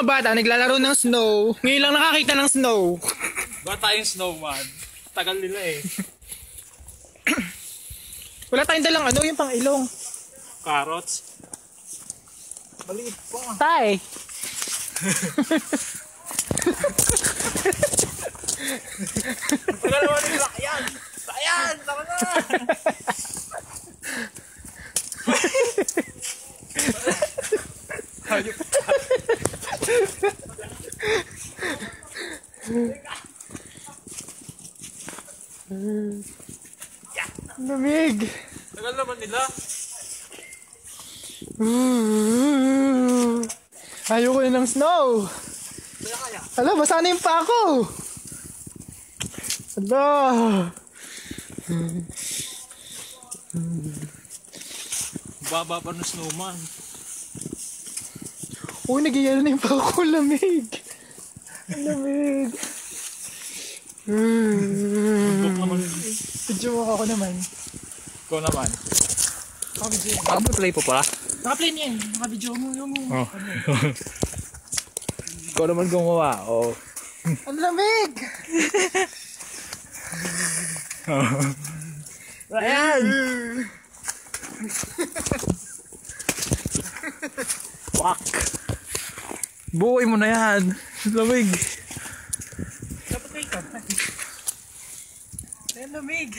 mga bata naglalaro ng snow. Ngayon lang nakakita ng snow. Bata yung snowman. Tagal nila eh. Wala tayong dalang ano, yung pang ilong. Carrots. Maliit pa. Tay! Tagal naman nila. Ayan! Ayan! Tama na! Hayop ka. Lamig! Tagal naman nila. Ayoko na ng snow! Hala, basa na yung pa ako! Hala! Baba pa ng snowman. Uy, nagyayalo na yung pa ako. Lamig! Lamig! Bundok naman. Video mo ako naman. Ikaw naman. Naka-video. Play po pala. Naka-play niyan. Naka-video mo yung... Oh. Ikaw naman gumawa. Oh. Ang lamig! Ayan! Fuck! Buhay mo na yan! Lamig! Dapat may ka. Ang lamig!